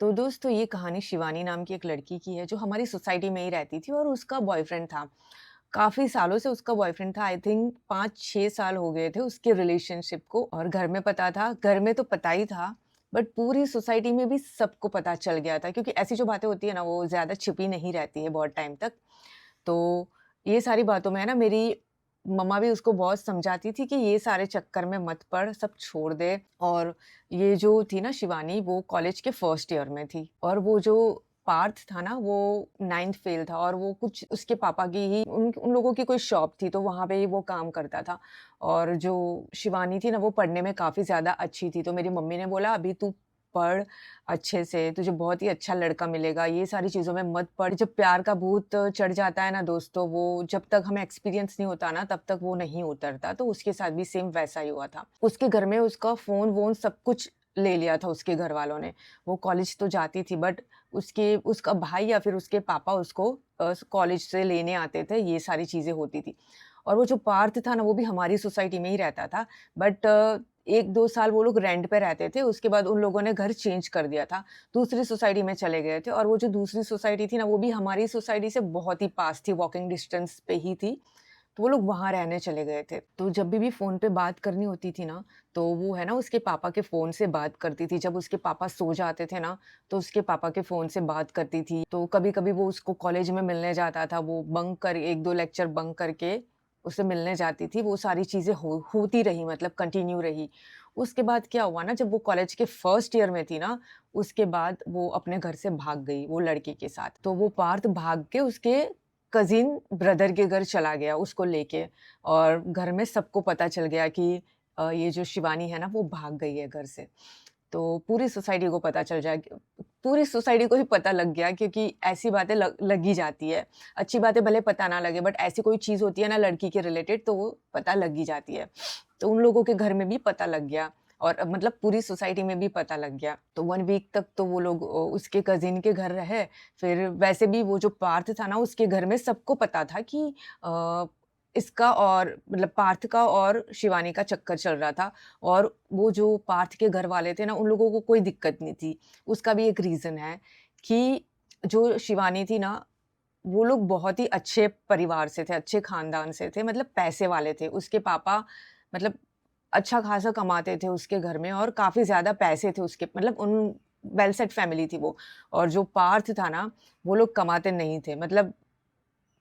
तो दोस्तों ये कहानी शिवानी नाम की एक लड़की की है जो हमारी सोसाइटी में ही रहती थी और उसका बॉयफ्रेंड था। काफ़ी सालों से उसका बॉयफ्रेंड था, आई थिंक 5-6 साल हो गए थे उसके रिलेशनशिप को और घर में पता था, घर में तो पता ही था, बट पूरी सोसाइटी में भी सबको पता चल गया था क्योंकि ऐसी जो बातें होती है ना वो ज़्यादा छिपी नहीं रहती है बहुत टाइम तक। तो ये सारी बातों में है ना मेरी मम्मा भी उसको बहुत समझाती थी कि ये सारे चक्कर में मत पड़, सब छोड़ दे। और ये जो थी ना शिवानी वो कॉलेज के फर्स्ट ईयर में थी और वो जो पार्थ था ना वो 9th फेल था और वो कुछ उसके पापा की ही उन उन लोगों की कोई शॉप थी तो वहाँ पे ही वो काम करता था। और जो शिवानी थी ना वो पढ़ने में काफ़ी ज़्यादा अच्छी थी, तो मेरी मम्मी ने बोला अभी तू पढ़ अच्छे से, तुझे बहुत ही अच्छा लड़का मिलेगा, ये सारी चीज़ों में मत पड़। जब प्यार का भूत चढ़ जाता है ना दोस्तों, वो जब तक हमें एक्सपीरियंस नहीं होता ना, तब तक वो नहीं उतरता। तो उसके साथ भी सेम वैसा ही हुआ था। उसके घर में उसका फ़ोन-वोन सब कुछ ले लिया था उसके घरवालों ने। वो कॉलेज तो जाती थी बट उसके उसका भाई या फिर उसके पापा उसको कॉलेज से लेने आते थे, ये सारी चीज़ें होती थी। और वो जो पार्थ था ना, वो भी हमारी सोसाइटी में ही रहता था बट 1-2 साल वो लोग रेंट पे रहते थे, उसके बाद उन लोगों ने घर चेंज कर दिया था। दूसरी सोसाइटी में चले गए थे और वो जो दूसरी सोसाइटी थी ना, वो भी हमारी सोसाइटी से बहुत ही पास थी, वॉकिंग डिस्टेंस पे ही थी। तो वो लोग वहाँ रहने चले गए थे। तो जब भी फ़ोन पे बात करनी होती थी ना, तो वो है ना उसके पापा के फ़ोन से बात करती थी। जब उसके पापा सो जाते थे ना, तो उसके पापा के फ़ोन से बात करती थी। तो कभी-कभी वो उसको कॉलेज में मिलने जाता था, वो बंक कर 1-2 लेक्चर बंक करके उससे मिलने जाती थी। वो सारी चीज़ें होती रही, मतलब कंटिन्यू रही। उसके बाद क्या हुआ ना, जब वो कॉलेज के फर्स्ट ईयर में थी ना, उसके बाद वो अपने घर से भाग गई, वो लड़के के साथ। तो वो पार्थ भाग के उसके कज़िन ब्रदर के घर चला गया उसको लेके और घर में सबको पता चल गया कि ये जो शिवानी है ना वो भाग गई है घर से। तो पूरी सोसाइटी को पता चल जाए, पूरी सोसाइटी को ही पता लग गया क्योंकि ऐसी बातें लग ही जाती है। अच्छी बातें भले पता ना लगे बट ऐसी कोई चीज़ होती है ना लड़की के रिलेटेड तो वो पता लग ही जाती है। तो उन लोगों के घर में भी पता लग गया और मतलब पूरी सोसाइटी में भी पता लग गया। तो 1 वीक तक तो वो लोग उसके कज़िन के घर रहे। फिर वैसे भी वो जो पार्थ था ना उसके घर में सबको पता था कि अ, इसका और मतलब पार्थ का और शिवानी का चक्कर चल रहा था। और वो जो पार्थ के घर वाले थे ना उन लोगों को कोई दिक्कत नहीं थी। उसका भी एक रीज़न है कि जो शिवानी थी ना, वो लोग बहुत ही अच्छे परिवार से थे, अच्छे ख़ानदान से थे, मतलब पैसे वाले थे। उसके पापा मतलब अच्छा ख़ासा कमाते थे उसके घर में और काफ़ी ज़्यादा पैसे थे उसके, मतलब उन वेल सेट फ़ैमिली थी वो। और जो पार्थ था ना, वो लोग कमाते नहीं थे, मतलब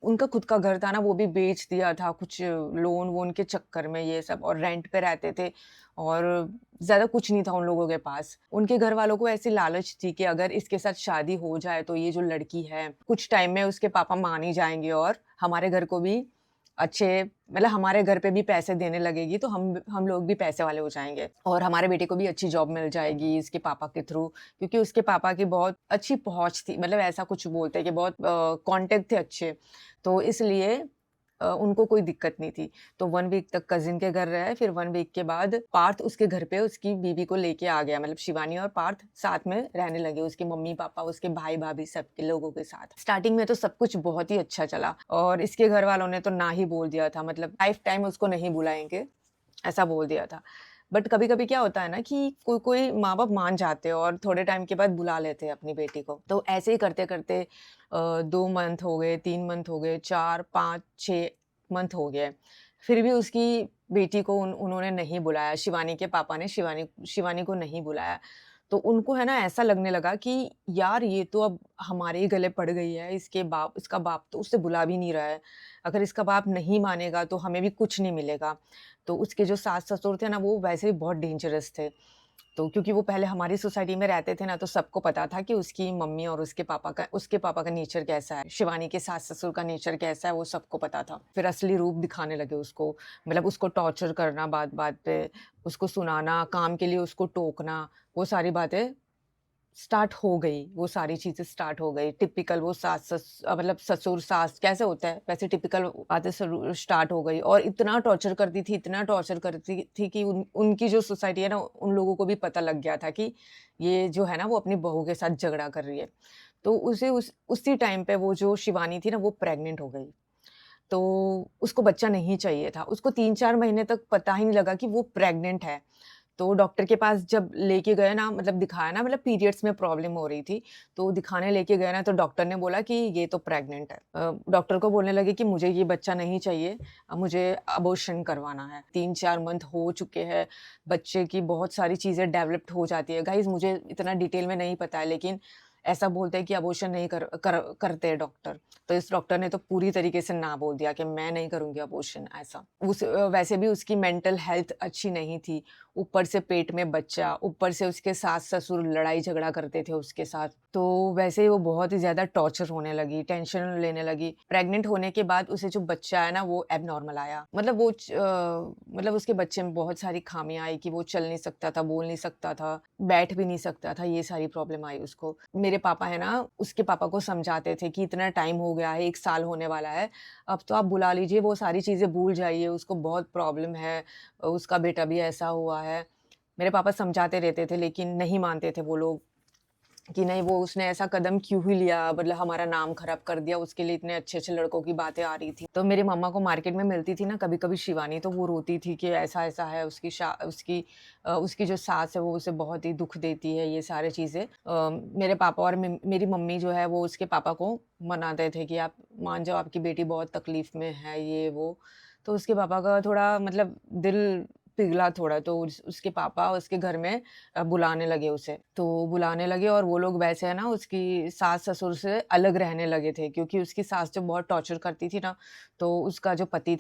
उनका खुद का घर था ना वो भी बेच दिया था कुछ लोन-वोन के चक्कर में ये सब, और रेंट पे रहते थे और ज़्यादा कुछ नहीं था उन लोगों के पास। उनके घरवालों को ऐसी लालच थी कि अगर इसके साथ शादी हो जाए तो ये जो लड़की है, कुछ टाइम में उसके पापा मान ही जाएँगे और हमारे घर को भी अच्छे, मतलब हमारे घर पे भी पैसे देने लगेगी तो हम लोग भी पैसे वाले हो जाएँगे और हमारे बेटे को भी अच्छी जॉब मिल जाएगी इसके पापा के थ्रू। क्योंकि उसके पापा की बहुत अच्छी पहुँच थी, मतलब ऐसा कुछ बोलते हैं कि बहुत कॉन्टैक्ट थे अच्छे। तो इसलिए उनको कोई दिक्कत नहीं थी। तो 1 वीक तक कज़िन के घर रहे, फिर 1 वीक के बाद पार्थ उसके घर पे उसकी बीवी को लेके आ गया, मतलब शिवानी और पार्थ साथ में रहने लगे, उसके मम्मी-पापा, उसके भाई-भाभी सबके लोगों के साथ। स्टार्टिंग में तो सब कुछ बहुत ही अच्छा चला और इसके घर वालों ने तो ना ही बोल दिया था, मतलब लाइफ़ टाइम उसको नहीं बुलाएँगे, ऐसा बोल दिया था। बट कभी-कभी क्या होता है ना कि कोई-कोई माँ-बाप मान जाते हैं और थोड़े टाइम के बाद बुला लेते हैं अपनी बेटी को। तो ऐसे ही करते-करते 2 मंथ हो गए, 3 मंथ हो गए, 4, 5, 6 मंथ हो गए। फिर भी उसकी बेटी को उन्होंने नहीं बुलाया, शिवानी के पापा ने शिवानी शिवानी को नहीं बुलाया। तो उनको है ना ऐसा लगने लगा कि यार ये तो अब हमारे ही गले पड़ गई है, इसका बाप तो उसे बुला भी नहीं रहा है। अगर इसका बाप नहीं मानेगा तो हमें भी कुछ नहीं मिलेगा। तो उसके जो सास-ससुर थे ना वो वैसे भी बहुत डेंजरस थे। तो क्योंकि वो पहले हमारी सोसाइटी में रहते थे ना तो सबको पता था कि उसकी मम्मी और उसके पापा का नेचर कैसा है, शिवानी के सास-ससुर का नेचर कैसा है वो सबको पता था। फिर असली रूप दिखाने लगे उसको, मतलब उसको टॉर्चर करना बात-बात पे, उसको सुनाना, काम के लिए उसको टोकना, वो सारी बातें स्टार्ट हो गई, वो सारी चीज़ें स्टार्ट हो गई। टिपिकल वो मतलब ससुर-सास कैसे होता है, वैसे टिपिकल बातें शुरू स्टार्ट हो गई और इतना टॉर्चर करती थी कि उनकी जो सोसाइटी है ना, उन लोगों को भी पता लग गया था कि ये जो है ना, वो अपनी बहू के साथ झगड़ा कर रही है। तो उसी टाइम पे वो जो शिवानी थी ना, वो प्रेग्नेंट हो गई। तो उसको बच्चा नहीं चाहिए था। उसको 3-4 महीने तक पता ही नहीं लगा कि वो प्रेग्नेंट है। तो डॉक्टर के पास जब लेके गए ना, मतलब दिखाया ना, मतलब पीरियड्स में प्रॉब्लम हो रही थी, तो दिखाने लेके गए ना, तो डॉक्टर ने बोला कि ये तो प्रेग्नेंट है। डॉक्टर को बोलने लगे कि मुझे ये बच्चा नहीं चाहिए, मुझे अबॉर्शन करवाना है। 3-4 मंथ हो चुके हैं, बच्चे की बहुत सारी चीज़ें डेवलप्ड हो जाती है। गाइज़ मुझे इतना डिटेल में नहीं पता है, लेकिन ऐसा बोलते हैं कि अबॉर्शन नहीं करते हैं डॉक्टर। तो इस डॉक्टर ने तो पूरी तरीके से ना बोल दिया कि मैं नहीं करूँगी अबॉर्शन, ऐसा। वैसे भी उसकी मेंटल हेल्थ अच्छी नहीं थी, ऊपर से पेट में बच्चा, ऊपर से उसके सास-ससुर लड़ाई-झगड़ा करते थे उसके साथ। तो वैसे ही वो बहुत ही ज़्यादा टॉर्चर होने लगी, टेंशन लेने लगी। प्रेग्नेंट होने के बाद उसे जो बच्चा है ना, वो एब्नॉर्मल आया। मतलब उसके बच्चे में बहुत सारी खामियाँ आई कि वो चल नहीं सकता था, बोल नहीं सकता था, बैठ भी नहीं सकता था, ये सारी प्रॉब्लम आई उसको। मेरे पापा है ना, उसके पापा को समझाते थे कि इतना टाइम हो गया है, 1 साल होने वाला है, अब तो आप बुला लीजिए, वो सारी चीज़ें भूल जाइए, उसको बहुत प्रॉब्लम है, उसका बेटा भी ऐसा हुआ है। मेरे पापा समझाते रहते थे, लेकिन नहीं मानते थे वो लोग कि नहीं, वो उसने ऐसा कदम क्यों ही लिया, मतलब हमारा नाम खराब कर दिया, उसके लिए इतने अच्छे-अच्छे लड़कों की बातें आ रही थी। तो मेरी मम्मा को मार्केट में मिलती थी ना कभी-कभी शिवानी, तो वो रोती थी कि ऐसा-ऐसा है, उसकी जो सास है वो उसे बहुत ही दुःख देती है, ये सारी चीज़ें। मेरे पापा और मेरी मम्मी जो है वो उसके पापा को मनाते थे कि आप मान जाओ, आपकी बेटी बहुत तकलीफ़ में है, ये वो। तो उसके पापा का थोड़ा मतलब दिल पिघला थोड़ा, तो उसके पापा उसके घर में बुलाने लगे उसे। तो बुलाने लगे और वो लोग वैसे है ना, उसकी सास-ससुर से अलग रहने लगे थे, क्योंकि उसकी सास जब बहुत टॉर्चर करती थी ना, तो उसका जो पति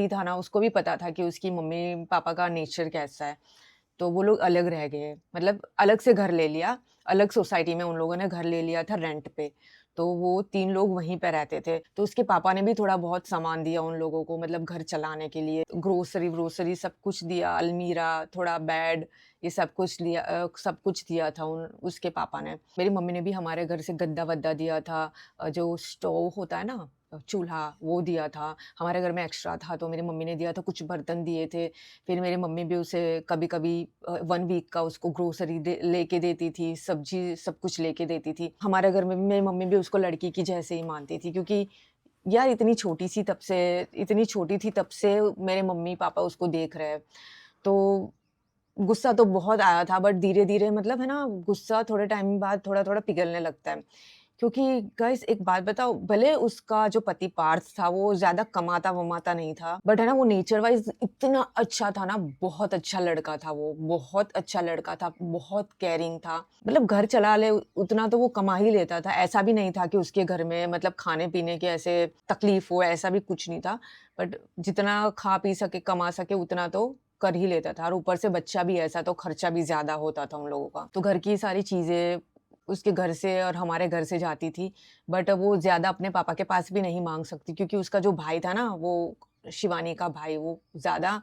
था ना, उसको भी पता था कि उसकी मम्मी-पापा का नेचर कैसा है। तो वो लोग अलग रह गए, मतलब अलग से घर ले लिया, अलग सोसाइटी में उन लोगों ने घर ले लिया था रेंट पे। तो वो 3 लोग वहीं पे रहते थे। तो उसके पापा ने भी थोड़ा बहुत सामान दिया उन लोगों को, मतलब घर चलाने के लिए, ग्रोसरी-व्रोसरी सब कुछ दिया, अलमीरा, थोड़ा बेड, ये सब कुछ दिया था उसके पापा ने। मेरी मम्मी ने भी हमारे घर से गद्दा-वद्दा दिया था, जो स्टोव होता है ना, चूल्हा, वो दिया था। हमारे घर में एक्स्ट्रा था, तो मेरी मम्मी ने दिया था, कुछ बर्तन दिए थे। फिर मेरी मम्मी भी उसे कभी-कभी 1 वीक का उसको ग्रोसरी लेके देती थी, सब्ज़ी सब कुछ लेके देती थी। हमारे घर में भी मेरी मम्मी भी उसको लड़की की जैसे ही मानती थी, क्योंकि यार इतनी छोटी थी तब से मेरे मम्मी-पापा उसको देख रहे हैं। तो गुस्सा तो बहुत आया था, बट धीरे-धीरे, मतलब है ना, गुस्सा थोड़े टाइम बाद थोड़ा-थोड़ा पिघलने लगता है। क्योंकि गाइस एक बात बताओ, भले उसका जो पति पार्थ था वो ज़्यादा कमाता-वमाता नहीं था, बट है ना, वो नेचर वाइज़ इतना अच्छा था ना, बहुत अच्छा लड़का था वो, बहुत अच्छा लड़का था, बहुत केयरिंग था। मतलब घर चला ले उतना तो वो कमा ही लेता था, ऐसा भी नहीं था कि उसके घर में मतलब खाने-पीने की ऐसे तकलीफ हो, ऐसा भी कुछ नहीं था। बट जितना खा पी सके, कमा सके उतना तो कर ही लेता था, और ऊपर से बच्चा भी ऐसा, तो खर्चा भी ज़्यादा होता था उन लोगों का। तो घर की सारी चीज़ें उसके घर से और हमारे घर से जाती थी, बट वो ज़्यादा अपने पापा के पास भी नहीं माँग सकती, क्योंकि उसका जो भाई था ना, वो शिवानी का भाई, वो ज़्यादा,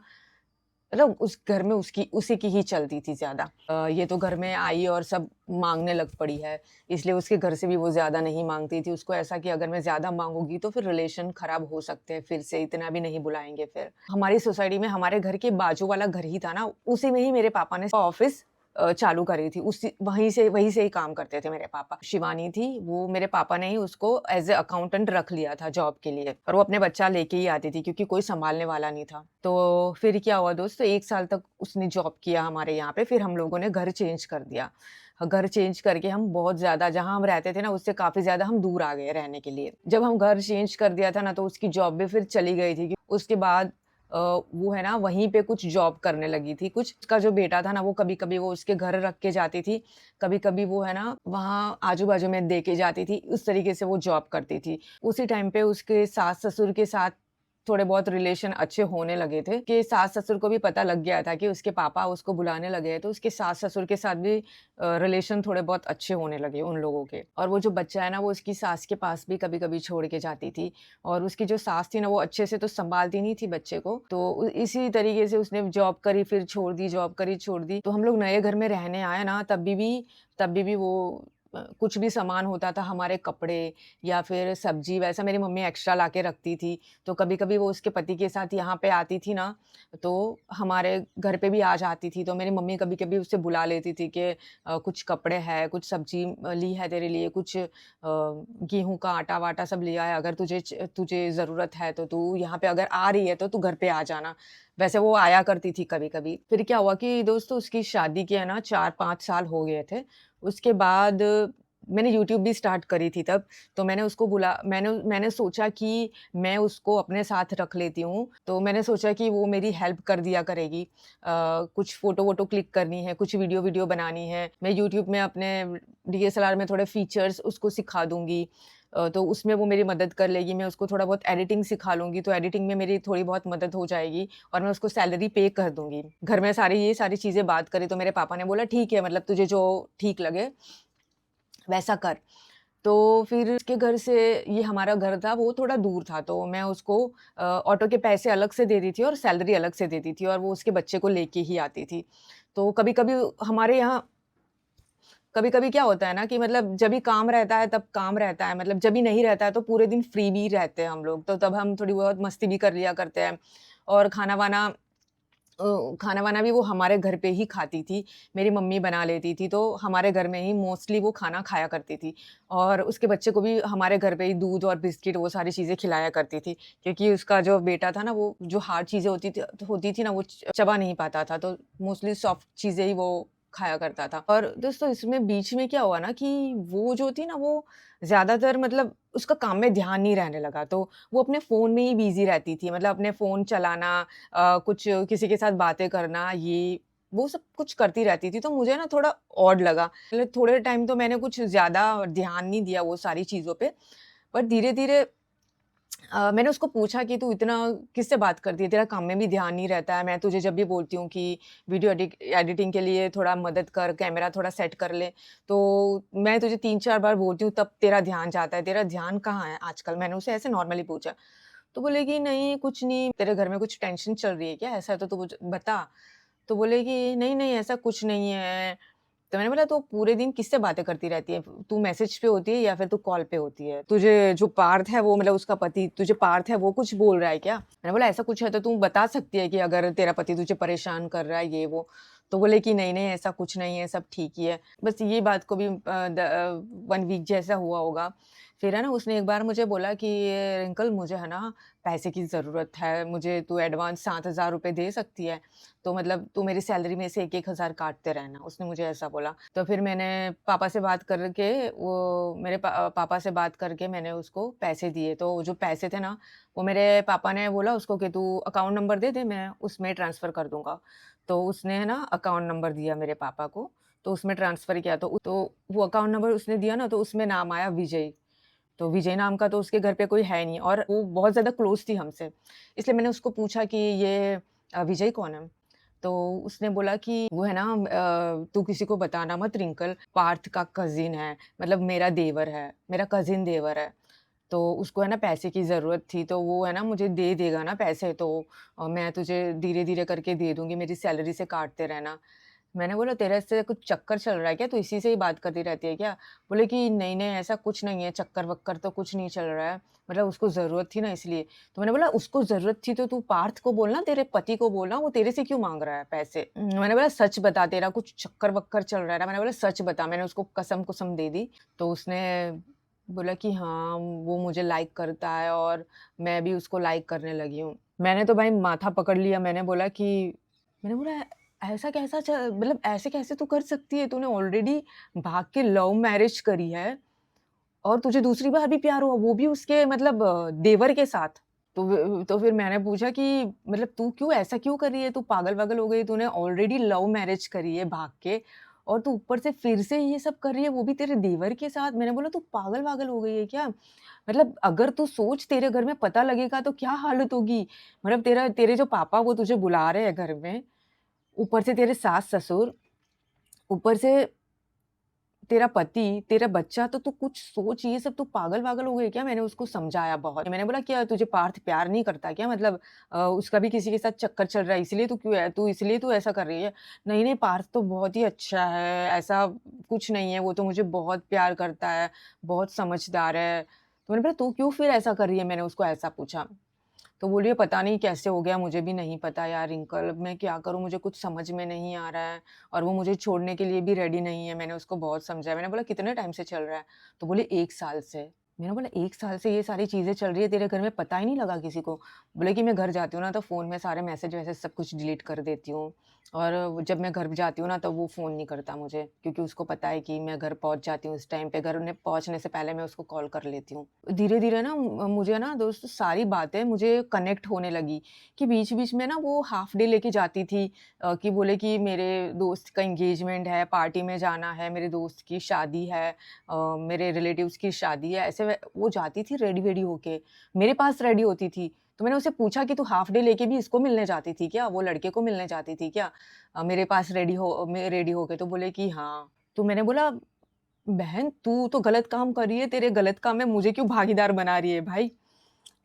मतलब उस घर में उसकी उसी की ही चलती थी ज़्यादा। ये तो घर में आई और सब माँगने लग पड़ी है, इसलिए उसके घर से भी वो ज़्यादा नहीं माँगती थी। उसको ऐसा कि अगर मैं ज़्यादा माँगूँगी तो फिर रिलेशन खराब हो सकते हैं, फिर से इतना भी नहीं बुलाएँगे फिर। हमारी सोसाइटी में हमारे घर के बाजू वाला घर ही था ना, उसी में ही मेरे पापा ने ऑफ़िस चालू करी थी। उसी वहीं से ही काम करते थे मेरे पापा। शिवानी थी, वो मेरे पापा ने ही उसको एज़ अ अकाउंटेंट रख लिया था जॉब के लिए, और वो अपने बच्चा लेके ही आती थी, क्योंकि कोई सँभालने वाला नहीं था। तो फिर क्या हुआ दोस्त, 1 साल तक उसने जॉब किया हमारे यहाँ पे, फिर हम लोगों ने घर चेंज कर दिया। घर चेंज करके हम बहुत ज़्यादा, जहाँ हम रहते थे ना, उससे काफ़ी ज़्यादा हम दूर आ गए रहने के लिए। जब हम घर चेंज कर दिया था ना, तो उसकी जॉब भी फिर चली गई थी। उसके बाद वो है ना, वहीं पे कुछ जॉब करने लगी थी कुछ। उसका जो बेटा था ना, वो कभी-कभी वो उसके घर रख के जाती थी, कभी-कभी वो है ना, वहाँ आजू-बाजू में दे के जाती थी, उस तरीके से वो जॉब करती थी। उसी टाइम पे उसके सास-ससुर के साथ थोड़े बहुत रिलेशन अच्छे होने लगे थे, कि सास-ससुर को भी पता लग गया था कि उसके पापा उसको बुलाने लगे हैं, तो उसके सास-ससुर के साथ भी रिलेशन थोड़े बहुत अच्छे होने लगे उन लोगों के। और वो जो बच्चा है ना, वो उसकी सास के पास भी कभी-कभी छोड़ के जाती थी, और उसकी जो सास थी ना, वो अच्छे से तो सँभालती नहीं थी बच्चे को, तो इसी तरीके से उसने जॉब करी, फिर छोड़ दी, जॉब करी, छोड़ दी। तो हम लोग नए घर में रहने आए ना, तभी भी वो कुछ भी सामान होता था, हमारे कपड़े या फिर सब्ज़ी, वैसा मेरी मम्मी एक्स्ट्रा लाके रखती थी। तो कभी-कभी वो उसके पति के साथ यहाँ पे आती थी ना, तो हमारे घर पे भी आ जाती थी। तो मेरी मम्मी कभी-कभी उसे बुला लेती थी कि कुछ कपड़े हैं, कुछ सब्ज़ी ली है तेरे लिए, कुछ गेहूँ का आटा-वाटा सब लिया है, अगर तुझे ज़रूरत है तो तू यहाँ पे अगर आ रही है तो तू घर पे आ जाना। वैसे वो आया करती थी कभी-कभी। फिर क्या हुआ कि दोस्तों उसकी शादी के है ना 4-5 साल हो गए थे। उसके बाद मैंने यूट्यूब भी स्टार्ट करी थी तब, तो मैंने उसको बुला मैंने मैंने सोचा कि मैं उसको अपने साथ रख लेती हूँ, तो मैंने सोचा कि वो मेरी हेल्प कर दिया करेगी। कुछ फ़ोटो-वोटो क्लिक करनी है, कुछ वीडियो-वीडियो बनानी है, मैं यूट्यूब में अपने डीएसएलआर में थोड़े फीचर्स उसको सिखा दूँगी। तो उसमें वो मेरी मदद कर लेगी, मैं उसको थोड़ा बहुत एडिटिंग सिखा लूँगी, तो एडिटिंग में मेरी थोड़ी बहुत मदद हो जाएगी और मैं उसको सैलरी पे कर दूँगी। घर में ये सारी चीज़ें बात करी तो मेरे पापा ने बोला ठीक है मतलब तुझे जो ठीक लगे वैसा कर। तो फिर उसके घर से ये हमारा घर था वो थोड़ा दूर था तो मैं उसको ऑटो के पैसे अलग से देती थी और सैलरी अलग से देती थी और वो उसके बच्चे को लेके ही आती थी। तो कभी-कभी हमारे यहाँ कभी-कभी क्या होता है ना कि मतलब जब भी काम रहता है तब काम रहता है, मतलब जब भी नहीं रहता है तो पूरे दिन फ्री भी रहते हैं हम लोग, तो तब हम थोड़ी बहुत मस्ती भी कर लिया करते हैं और खाना-वाना भी वो हमारे घर पे ही खाती थी। मेरी मम्मी बना लेती थी, तो हमारे घर में ही मोस्टली वो खाना खाया करती थी और उसके बच्चे को भी हमारे घर पे ही दूध और बिस्किट वो सारी चीज़ें खिलाया करती थी, क्योंकि उसका जो बेटा था ना, वो जो हार्ड चीज़ें होती थी ना, वो चबा नहीं पाता था, तो मोस्टली सॉफ्ट चीज़ें ही वो खाया करता था। और दोस्तों इसमें बीच में क्या हुआ ना कि वो जो थी ना, वो ज़्यादातर मतलब उसका काम में ध्यान नहीं रहने लगा, तो वो अपने फ़ोन में ही बिज़ी रहती थी। मतलब अपने फ़ोन चलाना, कुछ किसी के साथ बातें करना, ये वो सब कुछ करती रहती थी, तो मुझे ना थोड़ा ऑड लगा। मतलब थोड़े टाइम तो मैंने कुछ ज़्यादा ध्यान नहीं दिया वो सारी चीज़ों पे, पर धीरे-धीरे मैंने उसको पूछा कि तू इतना किससे बात करती है? तेरा काम में भी ध्यान नहीं रहता है। मैं तुझे जब भी बोलती हूँ कि वीडियो एडिटिंग के लिए थोड़ा मदद कर, कैमरा थोड़ा सेट कर ले, तो मैं तुझे 3-4 बार बोलती हूँ तब तेरा ध्यान जाता है। तेरा ध्यान कहाँ है आजकल? मैंने उसे ऐसे नॉर्मली पूछा। तो बोलेगी, "नहीं, कुछ नहीं। तेरे घर में कुछ टेंशन चल रही है क्या? ऐसा है तो तू मुझे बता।" तो बोलेगी, "नहीं, नहीं, ऐसा कुछ नहीं है।" तो मैंने बोला, "तो पूरे दिन किससे बातें करती रहती है? तू मैसेज पे होती है या फिर तू कॉल पे होती है? तुझे जो पार्थ है वो मतलब उसका पति तुझे पार्थ है वो कुछ बोल रहा है क्या?" मैंने बोला, "ऐसा कुछ है तो तू बता सकती है कि अगर तेरा पति तुझे परेशान कर रहा है ये वो।" तो बोले कि नहीं, नहीं ऐसा कुछ नहीं है, सब ठीक ही है। बस ये बात को भी 1 वीक जैसा हुआ होगा। फिर है ना उसने एक बार मुझे बोला कि रिंकल मुझे है ना पैसे की ज़रूरत है, मुझे तू एडवांस 7,000 रुपए दे सकती है? तो मतलब तू मेरी सैलरी में से 1-1 हज़ार काटते रहना, उसने मुझे ऐसा बोला। तो फिर मैंने पापा से बात करके वो मेरे पापा से बात करके मैंने उसको पैसे दिए, तो जो पैसे थे ना, वो मेरे पापा ने बोला उसको कि तू अकाउंट नंबर दे दे, मैं उसमें ट्रांसफ़र कर दूँगा। तो उसने है ना अकाउंट नंबर दिया मेरे पापा को, तो उसमें ट्रांसफ़र किया, तो वो अकाउंट नंबर उसने दिया ना, तो उसमें नाम आया विजय। तो विजय नाम का तो उसके घर पे कोई है नहीं और वो बहुत ज़्यादा क्लोज़ थी हमसे। इसलिए मैंने उसको पूछा कि ये विजय कौन है? तो उसने बोला कि वो है ना तू किसी को बताना मत रिंकल, पार्थ का कज़िन है, मतलब मेरा देवर है, मेरा कज़िन देवर है। तो उसको है ना पैसे की ज़रूरत थी, तो वो है ना मुझे दे देगा ना पैसे, तो मैं तुझे धीरे-धीरे करके दे दूँगी, मेरी सैलरी से काटते रहना। मैंने बोला तेरे से कुछ चक्कर चल रहा है क्या? तू इसी से ही बात करती रहती है क्या? बोले कि नहीं, नहीं ऐसा कुछ नहीं है, चक्कर-वक्कर तो कुछ नहीं चल रहा है, मतलब उसको ज़रूरत थी ना इसलिए। तो मैंने बोला उसको ज़रूरत थी तो तू पार्थ को बोलना, तेरे पति को बोलना, वो तेरे से क्यों माँग रहा है पैसे? मैंने बोला सच बता तेरा कुछ चक्कर-वक्कर चल रहा है ना? मैंने बोला सच बता, मैंने उसको कसम-कुसम दे दी। तो उसने बोला कि हाँ, वो मुझे लाइक करता है और मैं भी उसको लाइक करने लगी हूँ। मैंने तो भाई माथा पकड़ लिया, मैंने बोला ऐसा कैसा मतलब ऐसे कैसे तू कर सकती है? तूने ऑलरेडी भाग के लव मैरिज करी है और तुझे दूसरी बार भी प्यार हुआ, वो भी उसके मतलब देवर के साथ। तो फिर मैंने पूछा कि मतलब तू क्यों ऐसा क्यों कर रही है? तू पागल-वागल हो गई? तूने ऑलरेडी लव मैरिज करी है भाग के और तू ऊपर से फिर से ये सब कर रही है, वो भी तेरे देवर के साथ। मैंने बोला तू पागल-वागल हो गई है क्या? मतलब अगर तू सोच तेरे घर में पता लगेगा तो क्या हालत होगी? मतलब तेरे जो पापा वो तुझे बुला रहे हैं घर में, ऊपर से तेरे सास-ससुर, ऊपर से तेरा पति, तेरा बच्चा, तो तू कुछ सोच, ये सब तू पागल-वागल हो गई क्या? मैंने उसको समझाया बहुत। मैंने बोला क्या तुझे पार्थ प्यार नहीं करता क्या? मतलब उसका भी किसी के साथ चक्कर चल रहा है इसलिए तू ऐसा कर रही है? नहीं, नहीं पार्थ तो बहुत ही अच्छा है, ऐसा कुछ नहीं है, वो तो मुझे बहुत प्यार करता है, बहुत समझदार है। तो मैंने बोला तू क्यों फिर ऐसा कर रही है? मैंने उसको ऐसा पूछा। तो बोली है पता नहीं कैसे हो गया मुझे भी नहीं पता यार रिंकल, अब मैं क्या करूँ मुझे कुछ समझ में नहीं आ रहा है और वो मुझे छोड़ने के लिए भी रेडी नहीं है। मैंने उसको बहुत समझाया, मैंने बोला कितने टाइम से चल रहा है? तो बोली 1 साल से। मैंने बोला 1 साल से ये सारी चीज़ें चल रही है, तेरे घर में पता ही नहीं लगा किसी को? बोले कि मैं घर जाती हूँ ना तो फ़ोन में सारे मैसेज-वैसेज सब कुछ डिलीट कर देती हूँ और जब मैं घर जाती हूँ ना तो वो फ़ोन नहीं करता मुझे, क्योंकि उसको पता है कि मैं घर पहुँच जाती हूँ इस टाइम पे, घर उन्हें पहुँचने से पहले मैं उसको कॉल कर लेती हूँ। धीरे-धीरे ना मुझे ना दोस्त सारी बातें मुझे कनेक्ट होने लगी कि बीच-बीच में ना वो हाल्फ डे लेके जाती थी, कि बोले कि मेरे दोस्त का एंगेजमेंट है, पार्टी में जाना है, मेरे दोस्त की शादी है, मेरे रिलेटिव्स की शादी है, ऐसे वो जाती थी रेडी-वेडी होके, मेरे पास रेडी होती थी। तो मैंने उससे पूछा कि तू हाल्फ डे लेके भी इसको मिलने जाती थी क्या? वो लड़के को मिलने जाती थी क्या? मेरे पास रेडी होके? तो बोले कि हाँ। तो मैंने बोला, "बहन तू तो गलत काम कर रही है, तेरे गलत काम में मुझे क्यों भागीदार बना रही है भाई?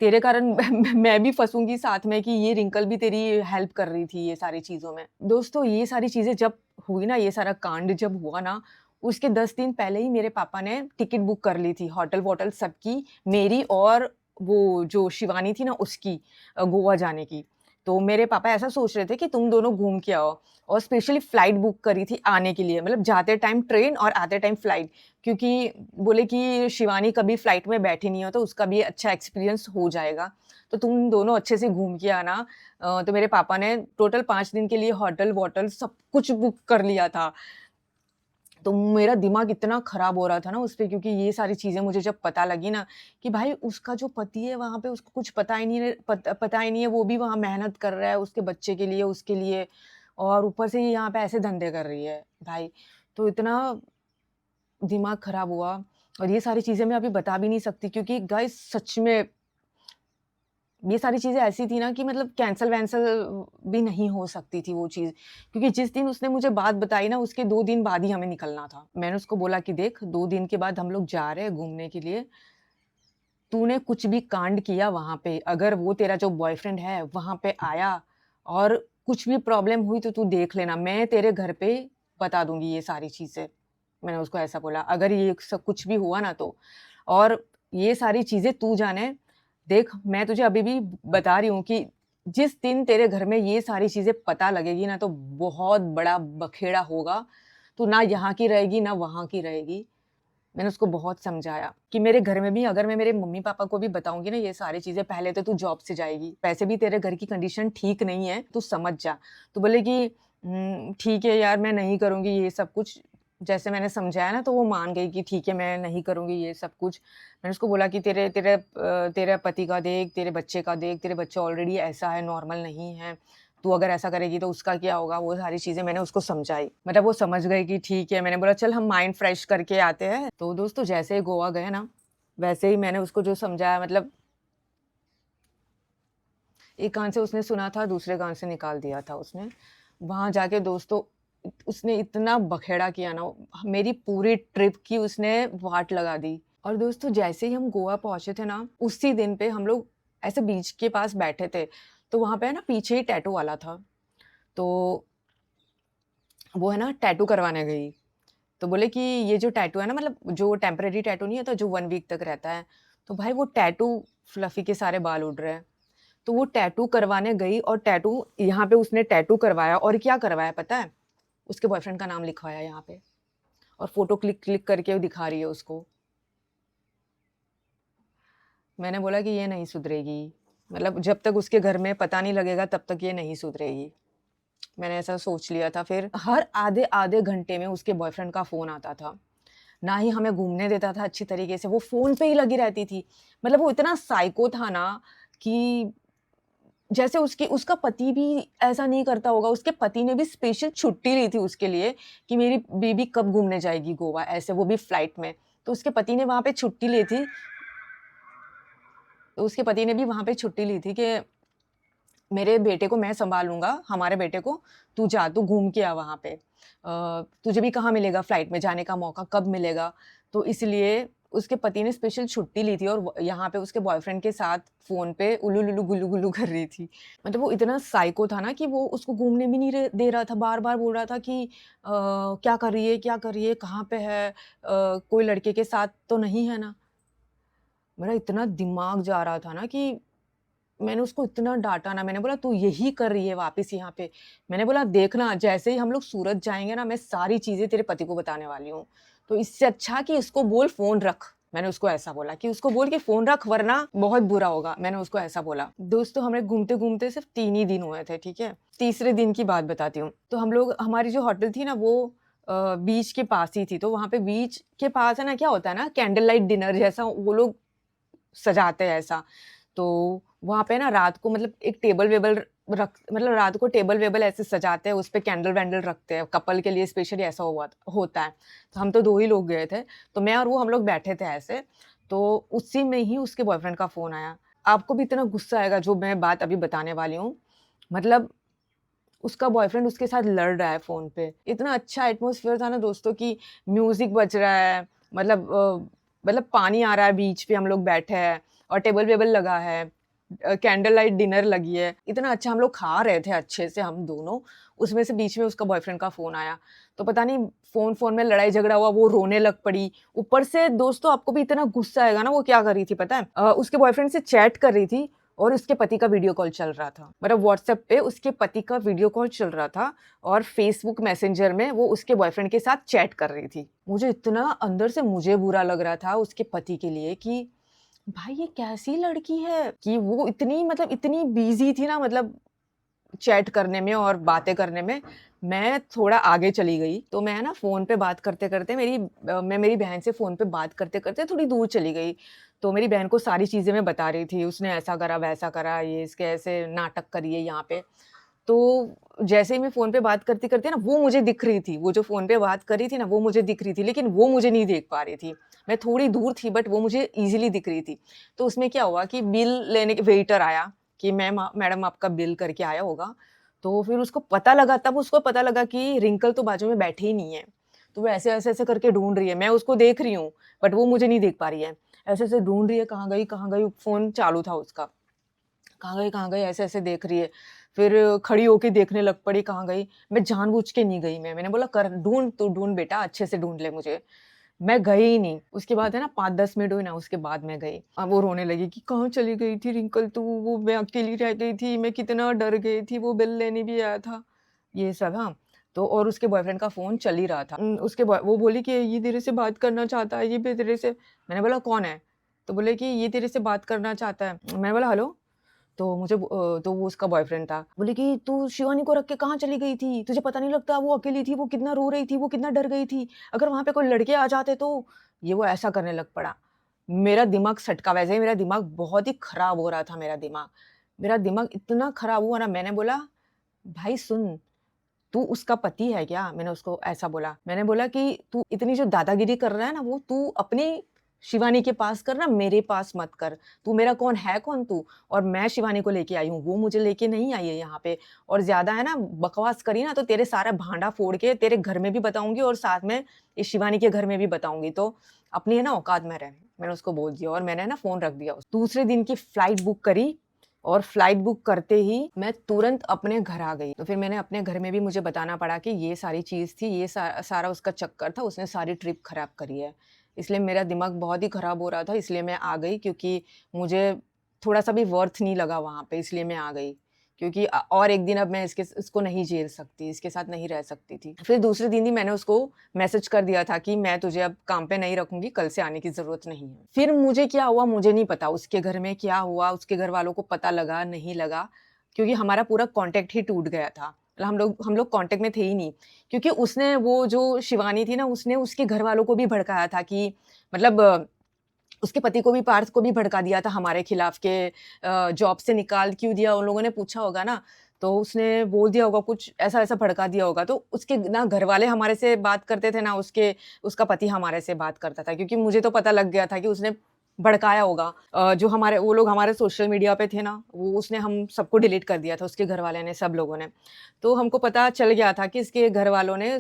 तेरे कारण मैं भी फँसूँगी साथ में कि ये रिंकल भी तेरी हेल्प कर रही थी ये सारी चीज़ों में।" दोस्तों ये सारी चीज़ें जब हुई ना, ये सारा कांड जब हुआ ना, उसके 10 दिन पहले ही मेरे पापा ने टिकट बुक कर ली थी, होटल-वोटल सबकी, मेरी और वो जो शिवानी थी ना उसकी, गोवा जाने की। तो मेरे पापा ऐसा सोच रहे थे कि तुम दोनों घूम के आओ और स्पेशली फ्लाइट बुक करी थी आने के लिए, मतलब जाते टाइम ट्रेन और आते टाइम फ्लाइट, क्योंकि बोले कि शिवानी कभी फ्लाइट में बैठी नहीं हो तो उसका भी अच्छा एक्सपीरियंस हो जाएगा। तो तुम दोनों अच्छे से घूम के आना। तो मेरे पापा ने टोटल 5 दिन के लिए होटल-वोटल सब कुछ बुक कर लिया था। तो मेरा दिमाग इतना खराब हो रहा था ना उस पे, क्योंकि ये सारी चीज़ें मुझे जब पता लगी ना कि भाई उसका जो पति है वहाँ पे उसको कुछ पता ही नहीं है, वो भी वहाँ मेहनत कर रहा है उसके बच्चे के लिए, उसके लिए, और ऊपर से ये यहाँ पे ऐसे धंधे कर रही है भाई। तो इतना दिमाग खराब हुआ और ये सारी चीज़ें मैं अभी बता भी नहीं सकती, क्योंकि गाइस सच में ये सारी चीज़ें ऐसी थी ना कि मतलब कैंसल-वैंसल भी नहीं हो सकती थी वो चीज़। क्योंकि जिस दिन उसने मुझे बात बताई ना उसके 2 दिन बाद ही हमें निकलना था। मैंने उसको बोला कि देख 2 दिन के बाद हम लोग जा रहे हैं घूमने के लिए। तूने कुछ भी कांड किया वहाँ पे, अगर वो तेरा जो बॉयफ्रेंड है वहाँ पे आया और कुछ भी प्रॉब्लम हुई तो तू देख लेना, मैं तेरे घर पे बता दूँगी ये सारी चीज़ें। मैंने उसको ऐसा बोला, अगर ये सब कुछ भी हुआ ना तो। और ये सारी चीज़ें तू जाने, देख मैं तुझे अभी भी बता रही हूँ कि जिस दिन तेरे घर में ये सारी चीज़ें पता लगेगी ना तो बहुत बड़ा बखेड़ा होगा। तू ना यहाँ की रहेगी, ना वहाँ की रहेगी। मैंने उसको बहुत समझाया कि मेरे घर में भी अगर मैं मेरे मम्मी-पापा को भी बताऊँगी ना ये सारी चीज़ें, पहले तो तू जॉब से जाएगी। वैसे भी तेरे घर की कंडीशन ठीक नहीं है, तू समझ जा। तो बोले कि ठीक है यार मैं नहीं करूँगी ये सब कुछ। जैसे मैंने समझाया ना तो वो मान गई कि ठीक है मैं नहीं करूँगी ये सब कुछ। मैंने उसको बोला कि तेरे पति का देख, तेरे बच्चे का देख, तेरे बच्चे ऑलरेडी ऐसा है, नॉर्मल नहीं है। तू अगर ऐसा करेगी तो उसका क्या होगा? वो सारी चीज़ें मैंने उसको समझाई। मतलब वो समझ गई कि ठीक है, मैंने बोला चल हम माइंड फ्रेश करके आते हैं। तो दोस्तों जैसे ही गोवा गए ना, वैसे ही मैंने उसको जो समझाया, मतलब एक कान से उसने सुना था, दूसरे कान से निकाल दिया था उसने। वहाँ जाके दोस्तों उसने इतना बखेड़ा किया ना, मेरी पूरी ट्रिप की उसने वाट लगा दी। और दोस्तों जैसे ही हम गोवा पहुँचे थे ना, उसी दिन पे हम लोग ऐसे बीच के पास बैठे थे, तो वहाँ पे है ना पीछे ही टैटू वाला था। तो वो है ना टैटू करवाने गई। तो बोले कि ये जो टैटू है ना, मतलब जो टेम्परेरी टैटू नहीं होता जो 1 वीक तक रहता है। तो भाई वो टैटू फ्लफ़ी के सारे बाल उड़ रहे हैं। तो वो टैटू करवाने गई और टैटू यहाँ पे उसने टैटू करवाया और क्या करवाया पता है? उसके बॉयफ्रेंड का नाम लिखवाया यहाँ पे और फ़ोटो क्लिक क्लिक करके दिखा रही है उसको। मैंने बोला कि ये नहीं सुधरेगी। मतलब जब तक उसके घर में पता नहीं लगेगा तब तक ये नहीं सुधरेगी। मैंने ऐसा सोच लिया था। फिर हर आधे-आधे घंटे में उसके बॉयफ्रेंड का फ़ोन आता था। ना ही हमें घूमने देता था अच्छी तरीके से, वो फ़ोन पे ही लगी रहती थी। मतलब वो इतना साइको था ना कि जैसे उसका पति भी ऐसा नहीं करता होगा, उसके पति ने भी स्पेशल छुट्टी ली थी उसके लिए कि मेरी बीवी कब घूमने जाएगी गोवा, ऐसे वो भी फ्लाइट में। तो उसके पति ने वहाँ पे छुट्टी ली थी, तो उसके पति ने भी वहाँ पे छुट्टी ली थी कि मेरे बेटे को मैं सँभालूँगा, हमारे बेटे को, तू जा, तू घूम के आ वहाँ पे। तुझे भी कहाँ मिलेगा फ्लाइट में जाने का मौका, कब मिलेगा? तो इसलिए उसके पति ने स्पेशल छुट्टी ली थी और व यहाँ पे उसके बॉयफ्रेंड के साथ फ़ोन पे उल्लू लुल्लू, गुल्लू गुल्लू कर रही थी। मतलब वो इतना साइको था ना कि वो उसको घूमने भी नहीं दे रहा था, बार-बार बोल रहा था कि क्या कर रही है, क्या कर रही है, कहाँ पे है? कोई लड़के के साथ तो नहीं है ना? मेरा इतना दिमाग जा रहा था ना कि मैंने उसको इतना डाँटा ना, मैंने बोला तू यही कर रही है वापस यहाँ पे। मैंने बोला देखना जैसे ही हम लोग सूरत जाएँगे ना, मैं सारी चीज़ें तेरे पति को बताने वाली हूँ। तो इससे अच्छा कि इसको बोल फ़ोन रख। मैंने उसको ऐसा बोला कि उसको बोल के फ़ोन रख वरना बहुत बुरा होगा, मैंने उसको ऐसा बोला। दोस्तों हमें घूमते-घूमते सिर्फ़ 3 ही दिन हुए थे, ठीक है? तीसरे दिन की बात बताती हूँ। तो हम लोग हमारी जो होटल थी ना वो बीच के पास ही थी, तो वहाँ पे बीच के पास है ना क्या होता है ना कैंडल लाइट डिनर जैसा वो लोग सजाते हैं ऐसा। तो वहाँ पे ना रात को मतलब एक टेबल-वेबल रख मतलब रात को टेबल-वेबल ऐसे सजाते हैं, उसपे कैंडल-वैंडल रखते हैं, कपल के लिए स्पेशली ऐसा हुआ होता है। तो हम तो 2 ही लोग गए थे, तो मैं और वो हम लोग बैठे थे ऐसे, तो उसी में ही उसके बॉयफ्रेंड का फ़ोन आया। आपको भी इतना गुस्सा आएगा जो मैं बात अभी बताने वाली हूँ, मतलब उसका बॉयफ्रेंड उसके साथ लड़ रहा है फ़ोन पे। इतना अच्छा एटमॉस्फियर था ना दोस्तों कि म्यूज़िक बज रहा है, मतलब पानी आ रहा है बीच पे हम लोग बैठे हैं और टेबल-वेबल लगा है। कैंडल लाइट डिनर लगी है। इतना अच्छा हम लोग खा रहे थे अच्छे से हम दोनों, उसमें से बीच में उसका बॉयफ्रेंड का फ़ोन आया। तो पता नहीं फ़ोन में लड़ाई-झगड़ा हुआ, वो रोने लग पड़ी। ऊपर से दोस्तों आपको भी इतना गुस्सा आएगा ना, वो क्या कर रही थी पता है? उसके बॉयफ्रेंड से चैट कर रही थी और उसके पति का वीडियो कॉल चल रहा था। मतलब व्हाट्सएप पे उसके पति का वीडियो कॉल चल रहा था और फेसबुक मैसेंजर में वो उसके बॉयफ्रेंड के साथ चैट कर रही थी। मुझे इतना अंदर से मुझे बुरा लग रहा था उसके पति के लिए कि भाई ये कैसी लड़की है कि वो इतनी बिज़ी थी ना मतलब चैट करने में और बातें करने में, मैं थोड़ा आगे चली गई। तो मैं ना फ़ोन पे बात करते-करते मैं मेरी बहन से फ़ोन पे बात करते-करते थोड़ी दूर चली गई। तो मेरी बहन को सारी चीज़ें मैं बता रही थी, उसने ऐसा करा, वैसा करा, ये इसके ऐसे नाटक करी है यहाँ पे। तो जैसे ही मैं फ़ोन पे बात करते-करते ना वो मुझे दिख रही थी, वो जो फ़ोन पे बात कर रही थी ना वो मुझे दिख रही थी, लेकिन वो मुझे नहीं देख पा रही थी। मैं थोड़ी दूर थी बट वो मुझे ईज़िली दिख रही थी। तो उसमें क्या हुआ कि बिल लेने के वेटर आया कि मैडम आपका बिल करके आया होगा। तो फिर उसको पता लगा कि रिंकल तो बाजू में बैठी ही नहीं है। तो वो ऐसे-ऐसे करके ढूँढ रही है, मैं उसको देख रही हूँ, बट वो मुझे नहीं देख पा रही है। ऐसे-ऐसे ढूँढ रही है, कहाँ गई? फ़ोन चालू था उसका। कहाँ गई? ऐसे-ऐसे देख रही है। फिर खड़ी होके देखने लग पड़ी, कहाँ गई? मैं जानबूझ के नहीं गई मैंने बोला कर ढूँढ तू ढूँढ बेटा, अच्छे से ढूँढ ले मुझे। मैं गई ही नहीं। उसके बाद है ना 5-10 मिनट हुए ना उसके बाद मैं गई। अब वो रोने लगी कि कहाँ चली गई थी रिंकल तू? वो मैं अकेली रह गई थी, मैं कितना डर गई थी, वो बिल लेने भी आया था। ये सब हाँ। तो और उसके बॉयफ्रेंड का फ़ोन चल ही रहा था। उसके बॉय वो बोली कि ये तेरे से बात करना चाहता है, ये भी तेरे से मैंने बोला कौन है? तो बोले कि ये तेरे से बात करना चाहता है। मैंने बोला हेलो? तो वो उसका बॉयफ्रेंड था। बोली कि तू शिवानी को रख के कहाँ चली गई थी? तुझे पता नहीं लगता वो अकेली थी, वो कितना रो रही थी, वो कितना डर गई थी। अगर वहाँ पे कोई लड़के आ जाते तो? ये वो ऐसा करने लग पड़ा। मेरा दिमाग सटका वैसे ही मेरा दिमाग बहुत ही खराब हो रहा था मेरा दिमाग। मेरा दिमाग इतना खराब हुआ ना मैंने बोला, "भाई सुन, तू उसका पति है क्या?" मैंने उसको ऐसा बोला। मैंने बोला कि "तू इतनी जो दादागिरी कर रहा है ना वो तू अपनी शिवानी के पास कर ना, मेरे पास मत कर। तू मेरा कौन है कौन तू? और मैं शिवानी को लेके आई हूँ, वो मुझे लेके नहीं आई है यहाँ पे। और ज़्यादा है ना बकवास करी ना तो तेरे सारा भांडा फोड़ के तेरे घर में भी बताऊँगी और साथ में इस शिवानी के घर में भी बताऊँगी। तो अपनी है ना औकात में रह।" मैंने उसको बोल दिया और मैंने ना फ़ोन रख दिया। दूसरे दिन की फ्लाइट बुक करी और फ्लाइट बुक करते ही मैं तुरंत अपने घर आ गई। तो फिर मैंने अपने घर में भी मुझे बताना पड़ा कि ये सारी चीज़ थी, ये सारा उसका चक्कर था, उसने सारी ट्रिप खराब करी है। इसलिए मेरा दिमाग बहुत ही खराब हो रहा था, इसलिए मैं आ गई क्योंकि मुझे थोड़ा-सा भी वर्थ नहीं लगा वहाँ पे, इसलिए मैं आ गई। क्योंकि और एक दिन अब मैं इसको नहीं झेल सकती, इसके साथ नहीं रह सकती थी। फिर दूसरे दिन ही मैंने उसको मैसेज कर दिया था कि मैं तुझे अब काम पे नहीं रखूँगी, कल से आने की ज़रूरत नहीं है। फिर मुझे क्या हुआ मुझे नहीं पता, उसके घर में क्या हुआ, उसके घरवालों को पता लगा, नहीं लगा, क्योंकि हमारा पूरा कॉन्टैक्ट ही टूट गया था। मतलब हम लोग कॉन्टैक्ट में थे ही नहीं। क्योंकि उसने वो जो शिवानी थी ना, उसने उसके घरवालों को भी भड़काया था कि मतलब उसके पति को भी पार्थ को भी भड़का दिया था हमारे खिलाफ के जॉब से निकाल क्यों दिया उन लोगों ने पूछा होगा ना, तो उसने बोल दिया होगा कुछ ऐसा-ऐसा भड़का दिया होगा। तो उसके ना घरवाले हमारे से बात करते थे ना उसका पति हमारे से बात करता था क्योंकि मुझे तो पता लग गया था कि उसने भड़काया होगा। जो वो लोग हमारे सोशल मीडिया पे थे ना, वो उसने हम सबको डिलीट कर दिया था उसके घरवाले ने, सब लोगों ने। तो हमको पता चल गया था कि इसके घरवालों ने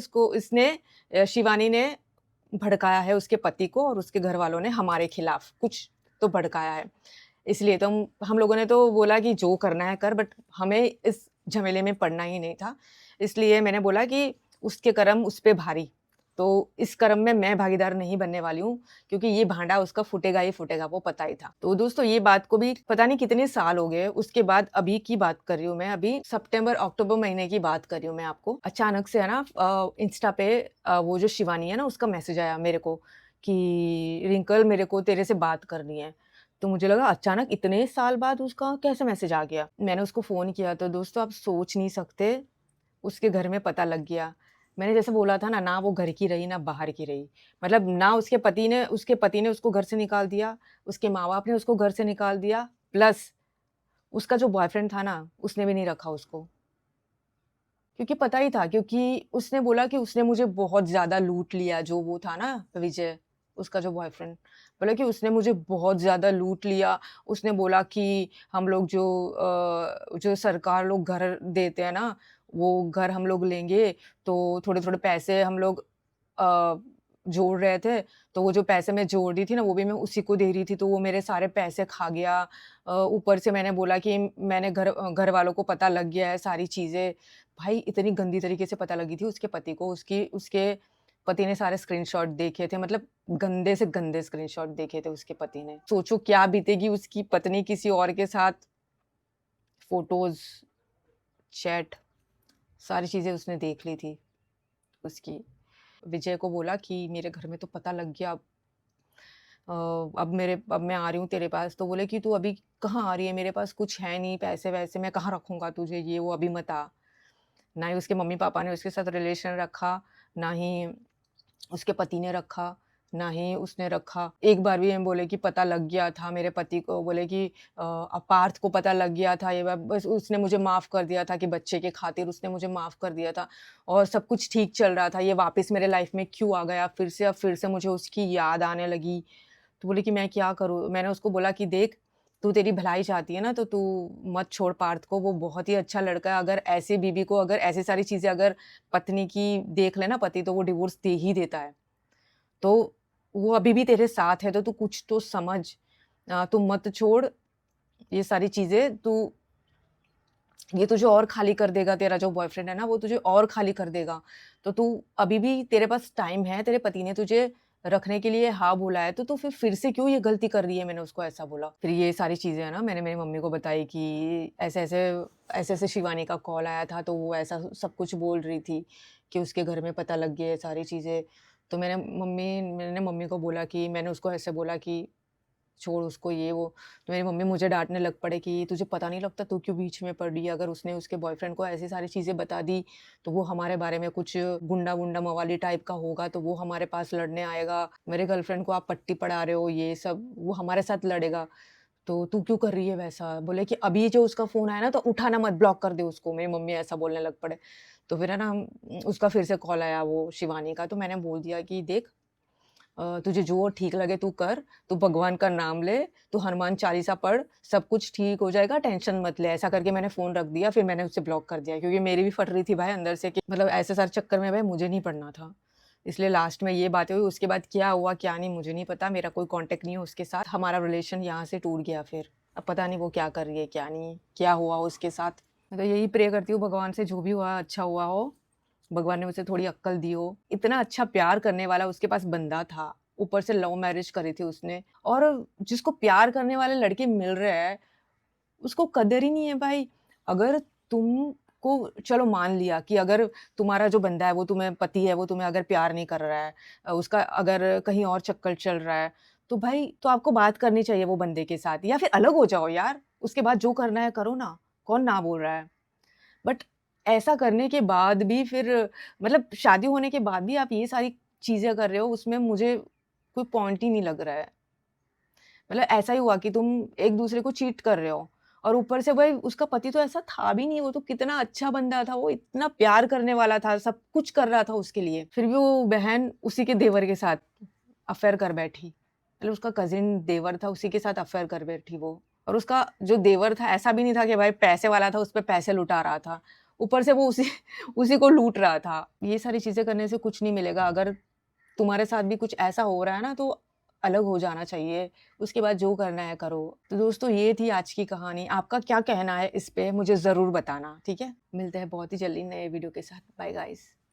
शिवानी ने भड़काया है उसके पति को और उसके घरवालों ने हमारे खिलाफ कुछ तो भड़काया है। इसलिए तो हम लोगों ने तो बोला कि जो करना है कर बट हमें इस झमेले में पड़ना ही नहीं था। इसलिए मैंने बोला कि उसके कर्म उस पे भारी। तो इस कर्म में मैं भागीदार नहीं बनने वाली हूँ क्योंकि ये भांडा उसका फूटेगा ही फूटेगा, वो पता ही था। तो दोस्तों ये बात को भी पता नहीं कितने साल हो गए, उसके बाद अभी की बात कर रही हूँ मैं, अभी सितंबर-अक्टूबर महीने की बात कर रही हूँ मैं आपको। अचानक से है ना इंस्टा पे वो जो शिवानी है ना उसका मैसेज आया मेरे को कि रिंकल मेरे को तेरे से बात करनी है। तो मुझे लगा अचानक इतने साल बाद उसका कैसे मैसेज आ गया? मैंने उसको फ़ोन किया तो दोस्तों आप सोच नहीं सकते, उसके घर में पता लग गया। मैंने जैसे बोला था ना, ना वो घर की रही, ना बाहर की रही। मतलब ना उसके पति ने उसको घर से निकाल दिया, उसके माँ-बाप ने उसको घर से निकाल दिया, प्लस उसका जो बॉयफ्रेंड था ना, उसने भी नहीं रखा उसको। क्योंकि पता ही था, क्योंकि उसने बोला कि उसने मुझे बहुत ज़्यादा लूट लिया, जो वो था ना विजय, उसका जो बॉयफ्रेंड, बोला कि उसने मुझे बहुत ज़्यादा लूट लिया। उसने बोला कि हम लोग जो सरकार लोग घर देते हैं ना, वो घर हम लोग लेंगे, तो थोड़े-थोड़े पैसे हम लोग अ, जोड़ रहे थे, तो वो जो पैसे मैं जोड़ रही थी ना, वो भी मैं उसी को दे रही थी, तो वो मेरे सारे पैसे खा गया। ऊपर से मैंने बोला कि मैंने घर वालों को पता लग गया है सारी चीज़ें। भाई इतनी गंदी तरीके से पता लगी थी उसके पति को, उसके पति ने सारे स्क्रीनशॉट देखे थे, मतलब गंदे से गंदे स्क्रीनशॉट देखे थे उसके पति ने। सोचो क्या बीतेगी उसकी पत्नी किसी और के साथ, फ़ोटोज़, चैट, सारी चीज़ें उसने देख ली थी उसकी। विजय को बोला कि मेरे घर में तो पता लग गया, अब मैं आ रही हूँ तेरे पास, तो बोले कि तू अभी कहाँ आ रही है? मेरे पास कुछ है नहीं, पैसे-वैसे मैं कहाँ रखूँगा तुझे, ये वो अभी मत आ। ना ही उसके मम्मी-पापा ने उसके साथ रिलेशन रखा, ना ही उसके पति ने रखा, ना ही उसने रखा। एक बार भी हम बोले कि पता लग गया था मेरे पति को, बोले कि पार्थ को पता लग गया था ये बात, बस उसने मुझे माफ़ कर दिया था कि बच्चे के खातिर उसने मुझे माफ़ कर दिया था और सब कुछ ठीक चल रहा था। ये वापस मेरे लाइफ़ में क्यों आ गया फिर से? अब फिर से मुझे उसकी याद आने लगी। तो बोली कि मैं क्या करूँ? मैंने उसको बोला कि देख, तू तेरी भलाई चाहती है ना, तो तू मत छोड़ पार्थ को, वो बहुत ही अच्छा लड़का है। अगर ऐसी बीवी को अगर ऐसी सारी चीज़ें अगर पत्नी की देख ले ना पति, तो वो डिवोर्स दे ही देता है। तो वो अभी भी तेरे साथ है, तो तू कुछ तो समझ। तू मत छोड़ ये सारी चीज़ें, ये तुझे और खाली कर देगा, तेरा जो बॉयफ्रेंड है ना, वो तुझे और खाली कर देगा। तो तू अभी भी तेरे पास टाइम है, तेरे पति ने तुझे रखने के लिए हाँ बोला है, तो तू फिर से क्यों ये गलती कर रही है? मैंने उसको ऐसा बोला। फिर ये सारी चीज़ें है ना मैंने मेरी मम्मी को बताई कि ऐसे-ऐसे शिवानी का कॉल आया था, तो वो ऐसा सब कुछ बोल रही थी कि उसके घर में पता लग गया है सारी चीज़ें। तो मैंने मम्मी को बोला कि मैंने उसको ऐसे बोला कि छोड़ उसको ये वो। तो मेरी मम्मी मुझे डाँटने लग पड़े कि तुझे पता नहीं लगता तू क्यों बीच में पड़ रही है? अगर उसने उसके बॉयफ्रेंड को ऐसी सारी चीज़ें बता दी, तो वो हमारे बारे में कुछ गुंडा-वुंडा मवाली टाइप का होगा, तो वो हमारे पास लड़ने आएगा। मेरे गर्लफ्रेंड को आप पट्टी पढ़ा रहे हो, ये सब, वो हमारे साथ लड़ेगा। तो तू क्यों कर रही है वैसा? बोले कि अभी जो उसका फ़ोन आया ना तो उठाना मत, ब्लॉक कर दे उसको। मेरी मम्मी ऐसा बोलने लग पड़े। तो फिर है ना उसका फिर से कॉल आया वो शिवानी का, तो मैंने बोल दिया कि देख, तुझे जो ठीक लगे तू कर, तू भगवान का नाम ले, तू हनुमान चालीसा पढ़, सब कुछ ठीक हो जाएगा, टेंशन मत ले। ऐसा करके मैंने फ़ोन रख दिया, फिर मैंने उसे ब्लॉक कर दिया क्योंकि मेरी भी फट रही थी भाई अंदर से कि मतलब ऐसे सारे चक्कर में भाई मुझे नहीं पड़ना था। इसलिए लास्ट में ये बातें हुई, उसके बाद क्या हुआ, क्या नहीं मुझे नहीं पता, मेरा कोई कॉन्टैक्ट नहीं है उसके साथ। हमारा रिलेशन यहाँ से टूट गया फिर। अब पता नहीं वो क्या कर रही है, क्या नहीं, क्या हुआ उसके साथ। मैं तो यही प्रे करती हूँ भगवान से जो भी हुआ अच्छा हुआ हो। भगवान ने उसे थोड़ी अक्ल दी हो। इतना अच्छा प्यार करने वाला उसके पास बंदा था, ऊपर से लव मैरिज करी थी उसने और जिसको प्यार करने वाले लड़के मिल रहे हैं, उसको कदर ही नहीं है भाई। अगर तुमको चलो मान लिया कि अगर तुम्हारा जो बंदा है, वो तुम्हें पति है, वो तुम्हें अगर प्यार नहीं कर रहा है, उसका अगर कहीं और चक्कर चल रहा है, तो भाई तो आपको बात करनी चाहिए वो बंदे के साथ या फिर अलग हो जाओ यार। उसके बाद जो करना है करो ना, कौन ना बोल रहा है? बट ऐसा करने के बाद भी फिर मतलब शादी होने के बाद भी आप ये सारी चीज़ें कर रहे हो, उसमें मुझे कोई पॉइंट ही नहीं लग रहा है। मतलब ऐसा ही हुआ कि तुम एक-दूसरे को चीट कर रहे हो और ऊपर से भाई उसका पति तो ऐसा था भी नहीं, वो तो कितना अच्छा बंदा था, वो इतना प्यार करने वाला था, सब कुछ कर रहा था उसके लिए। फिर भी वो बहन उसी के देवर के साथ अफ़ेयर कर बैठी। मतलब उसका कज़िन देवर था, उसी के साथ अफ़ेयर कर बैठी वो। और उसका जो देवर था ऐसा भी नहीं था कि भाई पैसे वाला था, उस पे पैसे लुटा रहा था। ऊपर से वो उसी उसी को लूट रहा था। ये सारी चीज़ें करने से कुछ नहीं मिलेगा। अगर तुम्हारे साथ भी कुछ ऐसा हो रहा है ना, तो अलग हो जाना चाहिए। उसके बाद जो करना है करो। तो दोस्तों ये थी आज की कहानी। आपका क्या कहना है इस पे मुझे ज़रूर बताना, ठीक है? मिलते हैं बहुत ही जल्दी नए वीडियो के साथ। Bye guys.